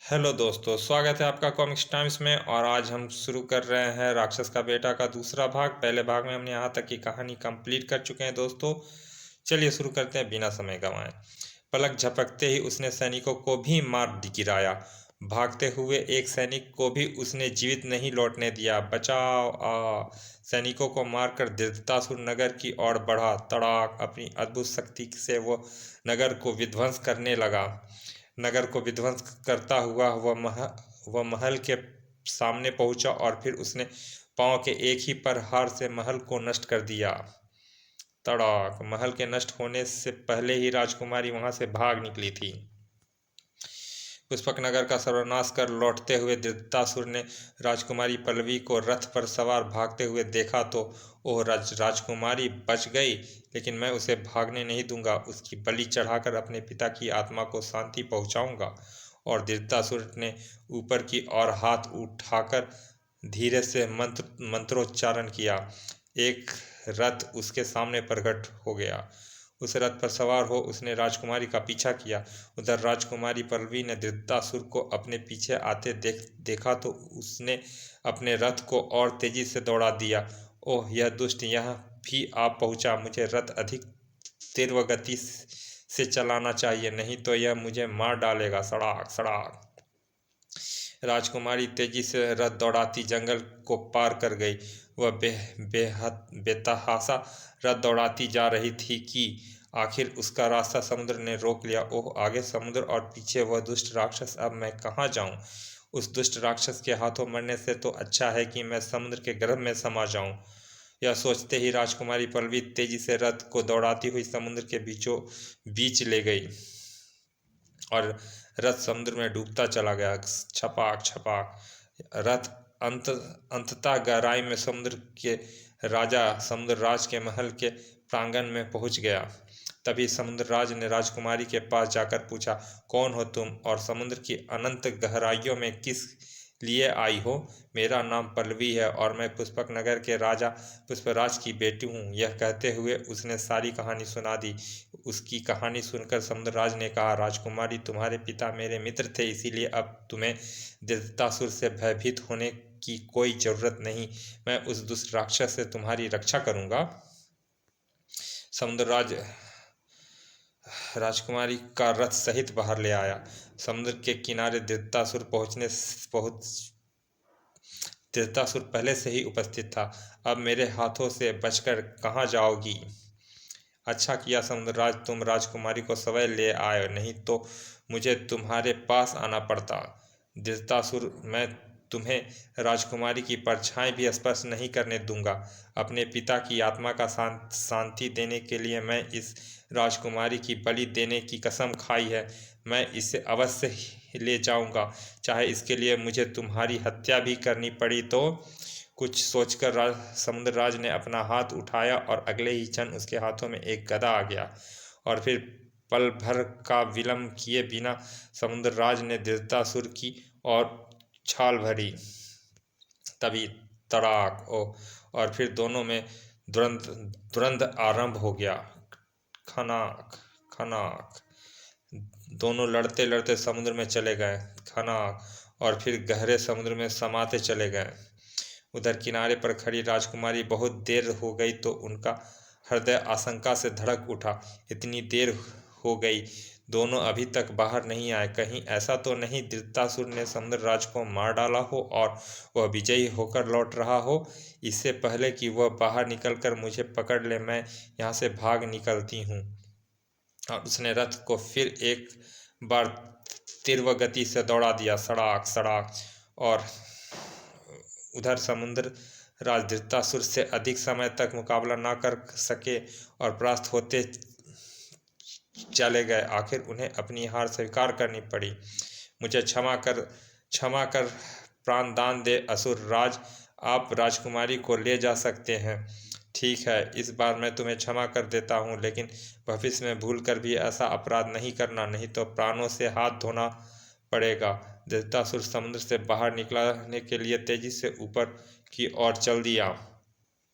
Hello दोस्तों, स्वागत है आपका कॉमिक्स टाइम्स में। और आज हम शुरू कर रहे हैं राक्षस का बेटा का दूसरा भाग। पहले भाग में हमने यहाँ तक की कहानी कंप्लीट कर चुके हैं दोस्तों। चलिए शुरू करते हैं बिना समय गंवाए। पलक झपकते ही उसने सैनिकों को भी मार गिराया। भागते हुए एक सैनिक को भी उसने जीवित नहीं लौटने दिया। बचाओ आ! सैनिकों को मारकर धृतराष्ट्र नगर की ओर बढ़ा। तड़ाक! अपनी अद्भुत शक्ति से वो नगर को विध्वंस करने लगा। नगर को विध्वंस करता हुआ वह महल के सामने पहुंचा और फिर उसने पांव के एक ही प्रहार से महल को नष्ट कर दिया। तड़ाक! महल के नष्ट होने से पहले ही राजकुमारी वहां से भाग निकली थी। पुष्पक नगर का सर्वनाश कर लौटते हुए धृतराष्ट्र ने राजकुमारी पल्लवी को रथ पर सवार भागते हुए देखा तो ओह, राजकुमारी बच गई, लेकिन मैं उसे भागने नहीं दूंगा। उसकी बलि चढ़ाकर अपने पिता की आत्मा को शांति पहुंचाऊंगा। और धृतराष्ट्र ने ऊपर की ओर हाथ उठाकर धीरे से मंत्रोच्चारण किया। एक रथ उसके सामने प्रकट हो गया। उस रथ पर सवार हो उसने राजकुमारी का पीछा किया। उधर राजकुमारी पल्लवी ने धृतराष्ट्र को अपने पीछे आते देखा तो उसने अपने रथ को और तेजी से दौड़ा दिया। ओह, यह दुष्ट यहाँ भी आ पहुंचा। मुझे रथ अधिक तीव्र गति से चलाना चाहिए, नहीं तो यह मुझे मार डालेगा। सड़ाक सड़ाक! राजकुमारी तेजी से रथ दौड़ाती जंगल को पार कर गई। वह बेहद बेतहाशा रथ दौड़ाती जा रही थी कि आखिर उसका रास्ता समुद्र ने रोक लिया। ओह, आगे समुद्र और पीछे वह दुष्ट राक्षस। अब मैं कहाँ जाऊँ? उस दुष्ट राक्षस के हाथों मरने से तो अच्छा है कि मैं समुद्र के गर्भ में समा जाऊं। यह सोचते ही राजकुमारी पल्लवी तेजी से रथ को दौड़ाती हुई समुद्र के बीचों बीच ले गई और रथ समुद्र में डूबता चला गया। छपाक छपाक! रथ अंततः गहराई में समुद्र के राजा समुद्रराज के महल के प्रांगण में पहुंच गया। तभी समुद्रराज ने राजकुमारी के पास जाकर पूछा, कौन हो तुम और समुद्र की अनंत गहराइयों में किस लिए आई हो? मेरा नाम पल्लवी है और मैं पुष्पक नगर के राजा पुष्पराज की बेटी हूँ। यह कहते हुए उसने सारी कहानी सुना दी। उसकी कहानी सुनकर समुद्रराज ने कहा, राजकुमारी, तुम्हारे पिता मेरे मित्र थे, इसीलिए अब तुम्हें धृतराष्ट्र से भयभीत होने की कोई जरूरत नहीं। मैं उस दुष्ट राक्षस से तुम्हारी रक्षा करूंगा। समुद्रराज राजकुमारी का रथ सहित बाहर ले आया। समुद्र के किनारे धृतराष्ट्र पहले से ही उपस्थित था। अब मेरे हाथों से बचकर कहाँ जाओगी? अच्छा किया समुद्रराज, तुम राजकुमारी को सवै ले आए, नहीं तो मुझे तुम्हारे पास आना पड़ता। धृतराष्ट्र, मैं तुम्हें राजकुमारी की परछाई भी स्पर्श नहीं करने दूंगा। अपने पिता की आत्मा का शांति देने के लिए मैं इस राजकुमारी की बलि देने की कसम खाई है। मैं इसे अवश्य ही ले जाऊंगा, चाहे इसके लिए मुझे तुम्हारी हत्या भी करनी पड़ी तो। कुछ सोचकर समुद्रराज ने अपना हाथ उठाया और अगले ही क्षण उसके हाथों में एक गदा आ गया। और फिर पल भर का विलंब किए बिना समुद्रराज ने धृतराष्ट्र की ओर छाल भरी। तभी तड़ाक! और फिर दोनों में द्वंद्व आरंभ हो गया। खनाक खनाक! दोनों लड़ते लड़ते समुद्र में चले गए। खनाक! और फिर गहरे समुद्र में समाते चले गए। उधर किनारे पर खड़ी राजकुमारी बहुत देर हो गई तो उनका हृदय आशंका से धड़क उठा। इतनी देर हो गई, दोनों अभी तक बाहर नहीं आए। कहीं ऐसा तो नहीं धृतराष्ट्र ने समुद्रराज को मार डाला हो और वह विजयी होकर लौट रहा हो? इससे पहले कि वह बाहर निकलकर मुझे पकड़ ले, मैं यहाँ से भाग निकलती हूँ। और उसने रथ को फिर एक बार तीव्र गति से दौड़ा दिया। सड़ाक सड़ाक! और उधर समुद्र राज धृतराष्ट्र से अधिक समय तक मुकाबला न कर सके और परास्त होते चले गए। आखिर उन्हें अपनी हार स्वीकार करनी पड़ी। मुझे क्षमा कर प्राण दान दे असुर राज, आप राजकुमारी को ले जा सकते हैं। ठीक है, इस बार मैं तुम्हें क्षमा कर देता हूँ, लेकिन भविष्य में भूल कर भी ऐसा अपराध नहीं करना, नहीं तो प्राणों से हाथ धोना पड़ेगा। धृतराष्ट्र समुद्र से बाहर निकलने के लिए तेजी से ऊपर की ओर चल दिया,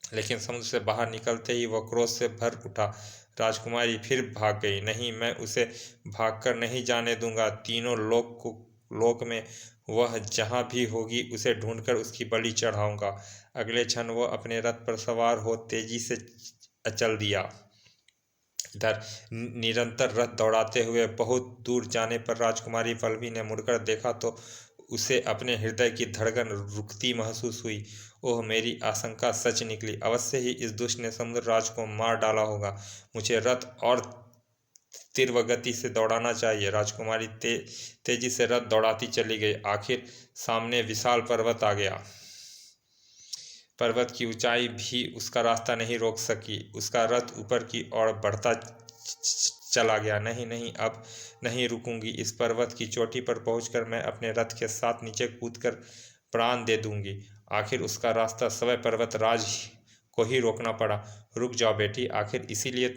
लेकिन समुद्र से बाहर निकलते ही वह क्रोध से भर उठा। राजकुमारी फिर भाग गई। नहीं, मैं उसे भागकर नहीं जाने दूंगा। तीनों लोक को लोक में वह जहाँ भी होगी उसे ढूंढकर उसकी बलि चढ़ाऊंगा। अगले क्षण वह अपने रथ पर सवार हो तेजी से चल दिया। इधर निरंतर रथ दौड़ाते हुए बहुत दूर जाने पर राजकुमारी पल्लवी ने मुड़कर देखा तो उसे अपने हृदय की धड़कन रुकती महसूस हुई। ओह, मेरी आशंका सच निकली। अवश्य ही इस दुष्ट ने समुद्रराज को मार डाला होगा। मुझे रथ और तीव्र गति से दौड़ाना चाहिए। राजकुमारी तेजी से रथ दौड़ाती चली गई। आखिर सामने विशाल पर्वत आ गया। पर्वत की ऊंचाई भी उसका रास्ता नहीं रोक सकी। उसका रथ ऊपर की ओर बढ़ता चला गया। नहीं नहीं, अब नहीं रुकूंगी। इस पर्वत की चोटी पर पहुंचकर मैं अपने रथ के साथ नीचे कूदकर प्राण दे दूंगी। आखिर उसका रास्ता स्वयं पर्वतराज को ही रोकना पड़ा। रुक जाओ बेटी, आखिर किस लिए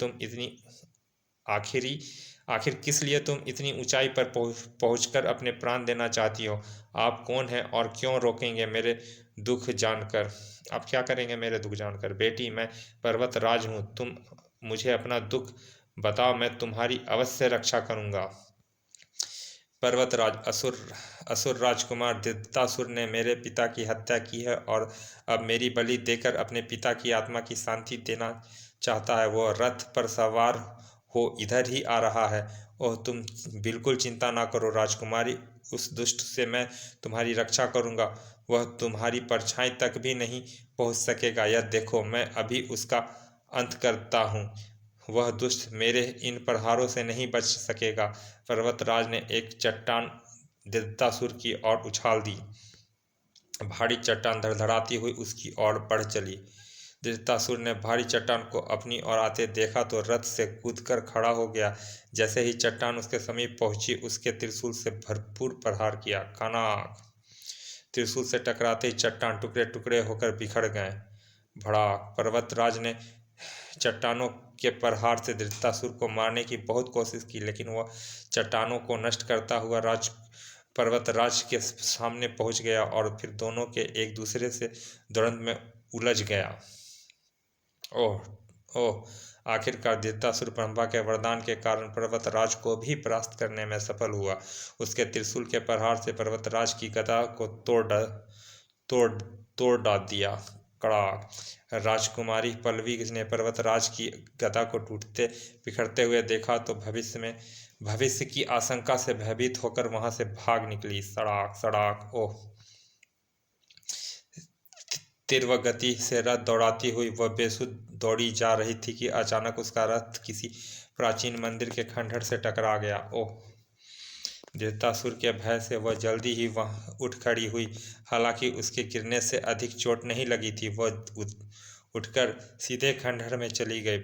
तुम इतनी ऊंचाई पर पहुंचकर अपने प्राण देना चाहती हो? आप कौन हैं और क्यों रोकेंगे मेरे दुख जानकर? आप क्या करेंगे मेरे दुख जानकर? बेटी, मैं पर्वतराज हूँ। तुम मुझे अपना दुख बताओ, मैं तुम्हारी अवश्य रक्षा करूंगा। पर्वतराज, असुर राजकुमार दित्तासुर ने मेरे पिता की हत्या की है और अब मेरी बलि देकर अपने पिता की आत्मा की शांति देना चाहता है। वह रथ पर सवार हो इधर ही आ रहा है। ओह, तुम बिल्कुल चिंता ना करो राजकुमारी, उस दुष्ट से मैं तुम्हारी रक्षा करूंगा। वह तुम्हारी परछाई तक भी नहीं पहुंच सकेगा। यह देखो, मैं अभी उसका अंत करता हूँ। वह दुष्ट मेरे इन प्रहारों से नहीं बच सकेगा। पर्वतराज ने एक चट्टान दित्तासुर की ओर उछाल दी। भारी चट्टान धड़धड़ाती हुई उसकी ओर बढ़ चली। दित्तासुर ने भारी चट्टान को अपनी ओर आते देखा तो रथ से कूदकर खड़ा हो गया। जैसे ही चट्टान उसके समीप पहुंची, उसके त्रिशूल से भरपूर प्रहार किया। खनाक! त्रिशूल से टकराते ही चट्टान टुकड़े टुकड़े होकर बिखर गए। भड़ाक! पर्वतराज ने चट्टानों के प्रहार से दित्तासुर को मारने की बहुत कोशिश की, लेकिन वह चट्टानों को नष्ट करता हुआ पर्वतराज के सामने पहुंच गया और फिर दोनों के एक दूसरे से द्वंद्व में उलझ गया। ओह ओह, आखिरकार दित्तासुर ब्रह्मा के वरदान के कारण पर्वतराज को भी परास्त करने में सफल हुआ। उसके त्रिशूल के प्रहार से पर्वतराज की गदा को तोड़ डाल दिया। कड़ाक! राजकुमारी पल्लवी ने पर्वतराज की गदा को टूटते बिखरते हुए देखा तो भविष्य की आशंका से भयभीत होकर वहां से भाग निकली। सड़ाक सड़ाक! ओह! तीव्र गति से रथ दौड़ाती हुई वह बेसुध दौड़ी जा रही थी कि अचानक उसका रथ किसी प्राचीन मंदिर के खंडहर से टकरा गया। ओह! दित्तासुर के भय से वह जल्दी ही वहां उठ खड़ी हुई। हालांकि उसके गिरने से अधिक चोट नहीं लगी थी। वह उठकर सीधे खंडहर में चली गई।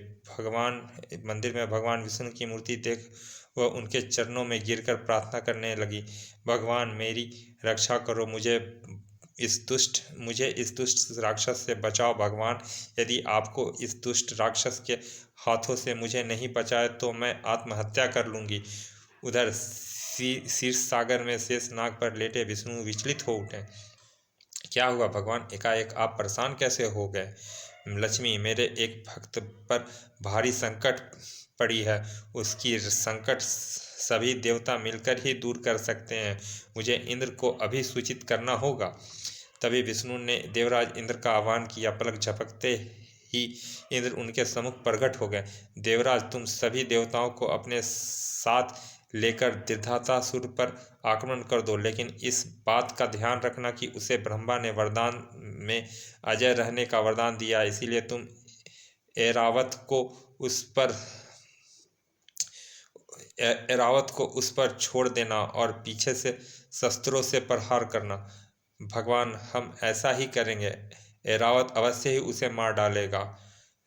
मंदिर में भगवान विष्णु की मूर्ति देख वह उनके चरणों में गिरकर प्रार्थना करने लगी। भगवान, मेरी रक्षा करो, मुझे इस दुष्ट राक्षस से बचाओ। भगवान, यदि आपको इस दुष्ट राक्षस के हाथों से मुझे नहीं बचाए तो मैं आत्महत्या कर लूंगी। उधर शीर्ष सागर में शेष नाग पर लेटे विष्णु विचलित हो उठे। क्या हुआ भगवान, एकाएक आप परेशान कैसे हो गए? लक्ष्मी, मेरे एक भक्त पर भारी संकट पड़ी है। उसकी संकट सभी देवता मिलकर ही दूर कर सकते हैं। मुझे इंद्र को अभी सूचित करना होगा। तभी विष्णु ने देवराज इंद्र का आह्वान किया। पलक झपकते ही इंद्र उनके सम्मुख प्रकट हो गए। देवराज, तुम सभी देवताओं को अपने साथ लेकर दित्तासुर पर आक्रमण कर दो, लेकिन इस बात का ध्यान रखना कि उसे ब्रह्मा ने वरदान में अजय रहने का वरदान दिया, इसीलिए तुम ऐरावत को उस पर छोड़ देना और पीछे से शस्त्रों से प्रहार करना। भगवान, हम ऐसा ही करेंगे। ऐरावत अवश्य ही उसे मार डालेगा।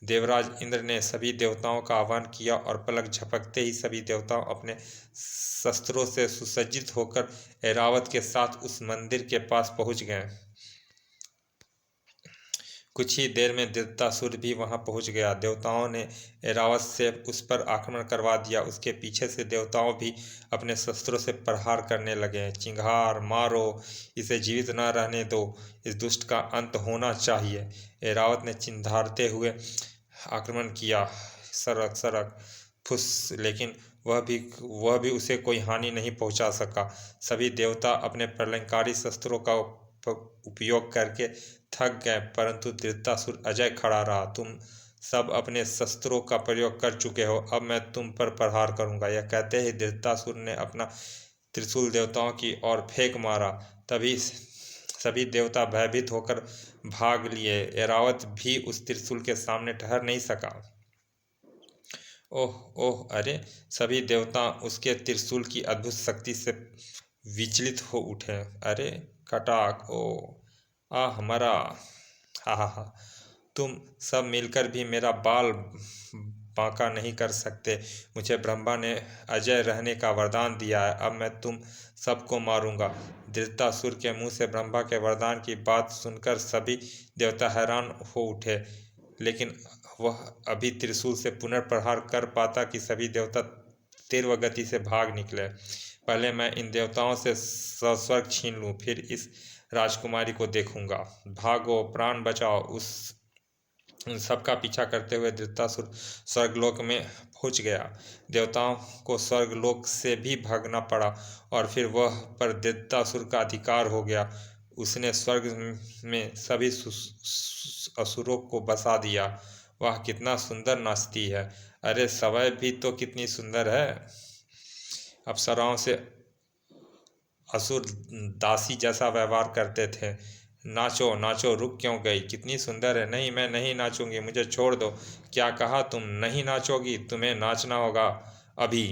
देवराज इंद्र ने सभी देवताओं का आह्वान किया और पलक झपकते ही सभी देवता अपने शस्त्रों से सुसज्जित होकर ऐरावत के साथ उस मंदिर के पास पहुंच गए। कुछ ही देर में दित्तासुर भी वहां पहुंच गया। देवताओं ने ऐरावत से उस पर आक्रमण करवा दिया। उसके पीछे से देवताओं भी अपने शस्त्रों से प्रहार करने लगे। चिंगार मारो, इसे जीवित न रहने दो, इस दुष्ट का अंत होना चाहिए। ऐरावत ने चिंघारते हुए आक्रमण किया। सरक सरक फुस, लेकिन वह भी उसे कोई हानि नहीं पहुंचा सका। सभी देवता अपने प्रलयंकारी शस्त्रों का उपयोग करके थक गए, परंतु धृतराष्ट्र अजय खड़ा रहा। तुम सब अपने शस्त्रों का प्रयोग कर चुके हो, अब मैं तुम पर प्रहार करूंगा। यह कहते ही धृतराष्ट्र ने अपना त्रिशूल देवताओं की ओर फेंक मारा। तभी सभी देवता भयभीत होकर भाग लिए। ऐरावत भी उस त्रिशूल के सामने ठहर नहीं सका। ओह ओह, अरे! सभी देवता उसके त्रिशूल की अद्भुत शक्ति से विचलित हो उठे। अरे कटाक! ओ आ हमारा! हा हा हा! तुम सब मिलकर भी मेरा बाल बांका नहीं कर सकते। मुझे ब्रह्मा ने अजय रहने का वरदान दिया है, अब मैं तुम सबको मारूंगा। धृतराष्ट्र के मुंह से ब्रह्मा के वरदान की बात सुनकर सभी देवता हैरान हो उठे, लेकिन वह अभी त्रिशूल से पुनर्प्रहार कर पाता कि सभी देवता तीव्र गति से भाग निकले। पहले मैं इन देवताओं से स्वर्ग छीन लूं, फिर इस राजकुमारी को देखूंगा। भागो, प्राण बचाओ! उन सबका पीछा करते हुए धृतराष्ट्र स्वर्गलोक में पहुंच गया। देवताओं को स्वर्गलोक से भी भागना पड़ा और फिर वह पर धृतराष्ट्र का अधिकार हो गया। उसने स्वर्ग में सभी असुरों को बसा दिया। वह कितना सुंदर नाचती है! अरे सवय भी तो कितनी सुंदर है। अप्सराओं से असुर दासी जैसा व्यवहार करते थे। नाचो नाचो, रुक क्यों गई? कितनी सुंदर है! नहीं, मैं नहीं नाचूंगी, मुझे छोड़ दो। क्या कहा? तुम नहीं नाचोगी? तुम्हें नाचना होगा अभी।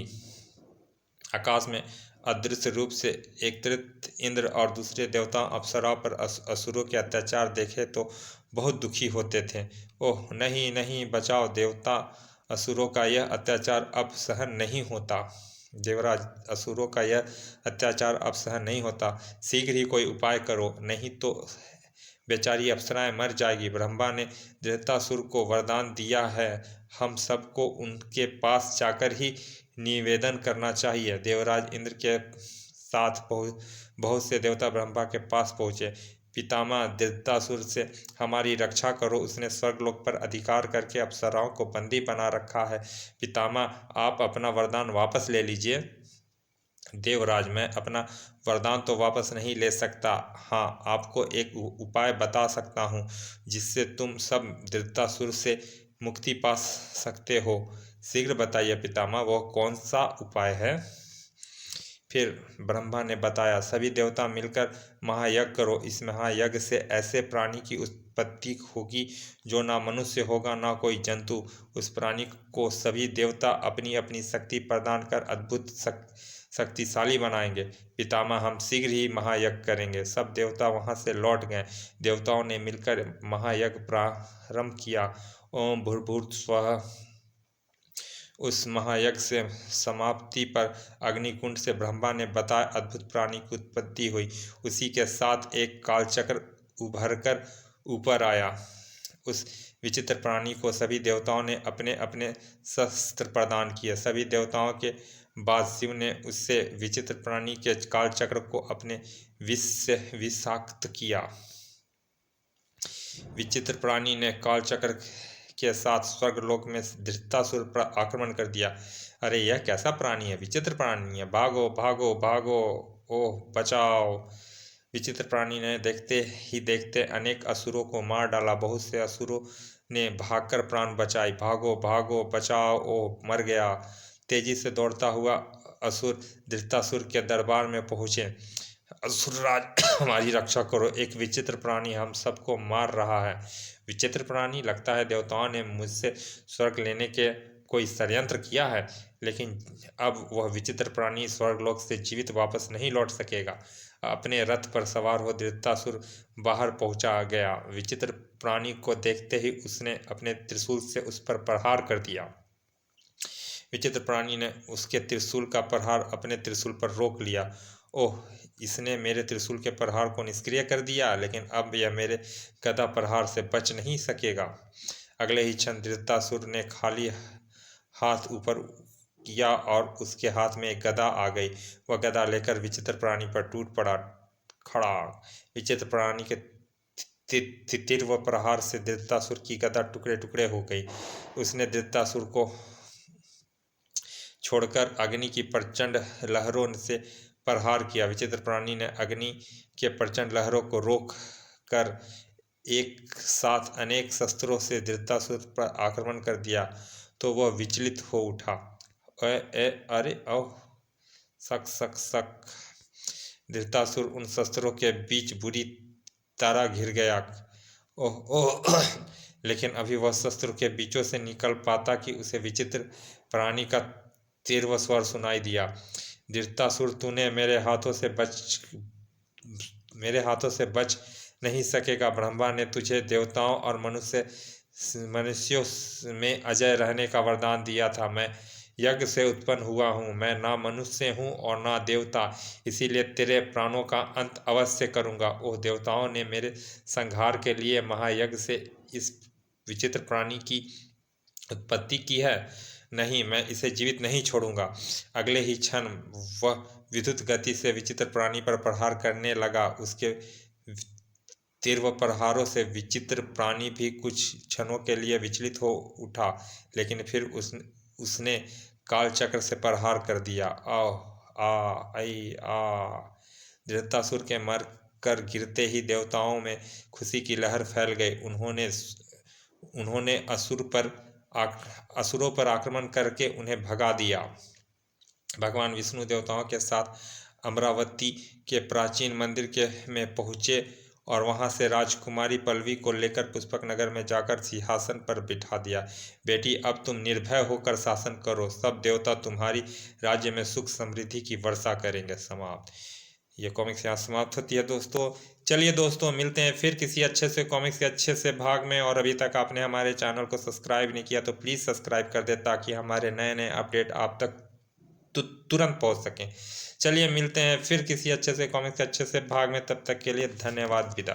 आकाश में अदृश्य रूप से एक तीर्थ इंद्र और दूसरे देवता अप्सराओं पर असुरों के अत्याचार देखे तो बहुत दुखी होते थे। ओह नहीं नहीं, बचाओ देवता! असुरों का यह अत्याचार अब सहन नहीं होता। देवराज, असुरों का यह अत्याचार अब सहन नहीं होता। शीघ्र ही कोई उपाय करो, नहीं तो बेचारी अप्सराएं मर जाएगी। ब्रह्मा ने धृतराष्ट्र को वरदान दिया है, हम सबको उनके पास जाकर ही निवेदन करना चाहिए। देवराज इंद्र के साथ बहुत से देवता ब्रह्मा के पास पहुंचे। पितामह, धृतराष्ट्र से हमारी रक्षा करो, उसने स्वर्गलोक पर अधिकार करके अप्सराओं को बंदी बना रखा है। पितामह, आप अपना वरदान वापस ले लीजिए। देवराज, मैं अपना वरदान तो वापस नहीं ले सकता। हाँ, आपको एक उपाय बता सकता हूँ जिससे तुम सब धृतराष्ट्र से मुक्ति पा सकते हो। शीघ्र बताइए पितामह, वह कौन सा उपाय है? फिर ब्रह्मा ने बताया, सभी देवता मिलकर महायज्ञ करो। इस महायज्ञ से ऐसे प्राणी की उत्पत्ति होगी जो ना मनुष्य होगा ना कोई जंतु। उस प्राणी को सभी देवता अपनी अपनी शक्ति प्रदान कर अद्भुत शक्तिशाली बनाएंगे। पितामह, हम शीघ्र ही महायज्ञ करेंगे। सब देवता वहां से लौट गए। देवताओं ने मिलकर महायज्ञ प्रारंभ किया। ओम भूर्भुवः स्वः। उस महायज्ञ से समाप्ति पर अग्निकुंड से ब्रह्मा ने बताया अद्भुत प्राणी की उत्पत्ति हुई। उसी के साथ एक कालचक्र उभरकर ऊपर आया। उस विचित्र प्राणी को सभी देवताओं ने अपने अपने शस्त्र प्रदान किए। सभी देवताओं के बाद शिव ने उससे विचित्र प्राणी के कालचक्र को अपने विष से विषाक्त किया। विचित्र प्राणी ने कालचक्र के साथ स्वर्गलोक में धृतराष्ट्र पर आक्रमण कर दिया। अरे यह कैसा प्राणी है? विचित्र प्राणी है! भागो भागो भागो! ओह बचाओ! विचित्र प्राणी ने देखते ही देखते अनेक असुरों को मार डाला। बहुत से असुरों ने भागकर प्राण बचाई। भागो भागो, बचाओ! ओह मर गया! तेजी से दौड़ता हुआ असुर धृतराष्ट्र के दरबार में पहुंचे। असुरराज, हमारी रक्षा करो, एक विचित्र प्राणी हम सबको मार रहा है। विचित्र प्राणी? लगता है देवताओं ने मुझसे स्वर्ग लेने के कोई षड्यंत्र किया है, लेकिन अब वह विचित्र प्राणी स्वर्गलोक से जीवित वापस नहीं लौट सकेगा। अपने रथ पर सवार हो धृतराष्ट्र बाहर पहुंचा गया। विचित्र प्राणी को देखते ही उसने अपने त्रिशूल से उस पर प्रहार कर दिया। विचित्र प्राणी ने उसके त्रिशूल का प्रहार अपने त्रिशूल पर रोक लिया। ओह, इसने मेरे त्रिशूल के प्रहार को निष्क्रिय कर दिया, लेकिन अब यह मेरे गदा प्रहार से बच नहीं सकेगा। अगले ही क्षण धृतराष्ट्र ने खाली हाथ ऊपर किया और उसके हाथ में एक गदा आ गई। वह गदा लेकर विचित्र प्राणी पर टूट पड़ा। खड़ा! विचित्र प्राणी के तीव्र प्रहार से धृतराष्ट्र की गदा टुकड़े टुकड़े हो गई। उसने धृतराष्ट्र को छोड़कर अग्नि की प्रचंड लहरों से प्रहार किया। विचित्र प्राणी ने अग्नि के प्रचंड लहरों को रोक कर एक साथ अनेक शस्त्रों से धृतराष्ट्र पर आक्रमण कर दिया तो वह विचलित हो उठा। अरे ओह, सक सक सक। धृतराष्ट्र उन शस्त्रों के बीच बुरी तरह घिर गया। ओह ओह लेकिन अभी वह शस्त्रों के बीचों से निकल पाता कि उसे विचित्र प्राणी का तीव्र स्वर सुनाई दिया। धृतराष्ट्र, तूने मेरे हाथों से बच नहीं सकेगा। ब्रह्मा ने तुझे देवताओं और मनुष्यों में अजय रहने का वरदान दिया था। मैं यज्ञ से उत्पन्न हुआ हूँ, मैं ना मनुष्य हूँ और ना देवता, इसीलिए तेरे प्राणों का अंत अवश्य करूँगा। ओह, देवताओं ने मेरे संहार के लिए महायज्ञ से इस विचित्र प्राणी की उत्पत्ति की है। नहीं, मैं इसे जीवित नहीं छोड़ूंगा। अगले ही क्षण वह विद्युत गति से विचित्र प्राणी पर प्रहार करने लगा। उसके तीव्र प्रहारों से विचित्र प्राणी भी कुछ क्षणों के लिए विचलित हो उठा, लेकिन फिर उसने काल चक्र से प्रहार कर दिया। धृतराष्ट्र के मर कर गिरते ही देवताओं में खुशी की लहर फैल गई। उन्होंने असुरों पर आक्रमण करके उन्हें भगा दिया। भगवान विष्णु देवताओं के साथ अमरावती के प्राचीन मंदिर में पहुँचे और वहां से राजकुमारी पल्लवी को लेकर पुष्पक नगर में जाकर सिंहासन पर बिठा दिया। बेटी, अब तुम निर्भय होकर शासन करो, सब देवता तुम्हारी राज्य में सुख समृद्धि की वर्षा करेंगे। समाप्त। ये कॉमिक्स यहाँ समाप्त होती है दोस्तों। चलिए दोस्तों, मिलते हैं फिर किसी अच्छे से कॉमिक्स के अच्छे से भाग में। और अभी तक आपने हमारे चैनल को सब्सक्राइब नहीं किया तो प्लीज़ सब्सक्राइब कर दे, ताकि हमारे नए नए अपडेट आप तक तुरंत पहुंच सकें। चलिए मिलते हैं फिर किसी अच्छे से कॉमिक्स के अच्छे से भाग में, तब तक के लिए धन्यवाद, विदा।